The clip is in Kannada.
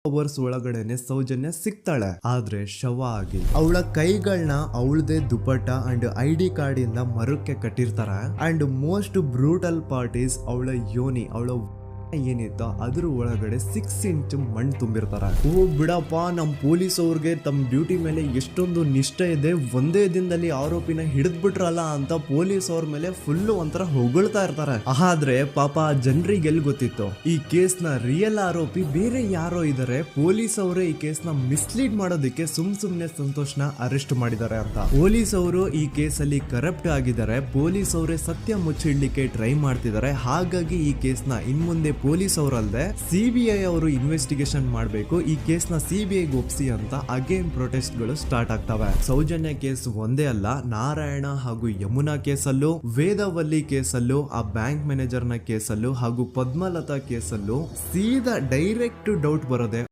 ಅವರ್ಸ್ ಒಳಗಡೆನೆ ಸೌಜನ್ಯ ಸಿಗ್ತಾಳೆ, ಆದ್ರೆ ಶವ ಆಗಿ. ಅವಳ ಕೈಗಳನ್ನ ಅವಳದೇ ದುಪಟ್ಟ ಅಂಡ್ ID ಕಾರ್ಡ್ ಇಂದ ಮರಕ್ಕೆ ಕಟ್ಟಿರ್ತಾರೆ. And most brutal part is ಅವಳ ಯೋನಿ, ಅವಳ ಏನಿತ್ತು ಅದ್ರ ಒಳಗಡೆ 6 ಇಂಚ್ ಮಣ್ಣು ತುಂಬಿರ್ತಾರ. ಓ ಬಿಡಪ್ಪ, ನಮ್ ಪೊಲೀಸ್ ಅವ್ರಿಗೆ ತಮ್ಮ ಡ್ಯೂಟಿ ಮೇಲೆ ಎಷ್ಟೊಂದು ನಿಷ್ಠೆ ಇದೆ, ಒಂದೇ ದಿನದಲ್ಲಿ ಆರೋಪಿನ ಹಿಡಿದ್ಬಿಟ್ರಲ್ಲ ಅಂತ ಪೊಲೀಸ್ ಅವ್ರ ಮೇಲೆ ಫುಲ್ ಒಂಥರ ಹೊಗಳ್ತಾ ಇರ್ತಾರೆ. ಆದ್ರೆ ಪಾಪ ಜನರಿಗೆ ಎಲ್ಲಿ ಗೊತ್ತಿತ್ತು ಈ ಕೇಸ್ ನ ರಿಯಲ್ ಆರೋಪಿ ಬೇರೆ ಯಾರೋ ಇದಾರೆ, ಪೊಲೀಸ್ ಅವರೇ ಈ ಕೇಸ್ ನ ಮಿಸ್ಲೀಡ್ ಮಾಡೋದಕ್ಕೆ ಸುಮ್ನೆ ಸಂತೋಷ್ನ ಅರೆಸ್ಟ್ ಮಾಡಿದ್ದಾರೆ ಅಂತ. ಪೊಲೀಸ್ ಅವರು ಈ ಕೇಸ್ ಅಲ್ಲಿ ಕರಪ್ಟ್ ಆಗಿದ್ದಾರೆ, ಪೊಲೀಸ್ ಅವರೇ ಸತ್ಯ ಮುಚ್ಚಿಡ್ಲಿಕ್ಕೆ ಟ್ರೈ ಮಾಡ್ತಿದ್ದಾರೆ. ಹಾಗಾಗಿ ಈ ಕೇಸ್ ನ ಇನ್ಮುಂದೆ ಪೊಲೀಸ್ ಅವರಲ್ಲದೆ CBI ಅವರು ಇನ್ವೆಸ್ಟಿಗೇಷನ್ ಮಾಡಬೇಕು, ಈ ಕೇಸ್ ನ CBI ಒಪ್ಸಿ ಅಂತ ಅಗೇನ್ ಪ್ರೊಟೆಸ್ಟ್ ಗಳು ಸ್ಟಾರ್ಟ್ ಆಗ್ತವೆ. ಸೌಜನ್ಯ ಕೇಸ್ ಒಂದೇ ಅಲ್ಲ, ನಾರಾಯಣ ಹಾಗೂ ಯಮುನಾ ಕೇಸಲ್ಲೂ, ವೇದವಲ್ಲಿ ಕೇಸಲ್ಲೂ, ಆ ಬ್ಯಾಂಕ್ ಮ್ಯಾನೇಜರ್ ನ ಕೇಸಲ್ಲೂ ಹಾಗೂ ಪದ್ಮಲತಾ ಕೇಸಲ್ಲೂ ಸೀದಾ ಡೈರೆಕ್ಟ್ ಡೌಟ್ ಬರೋದೆ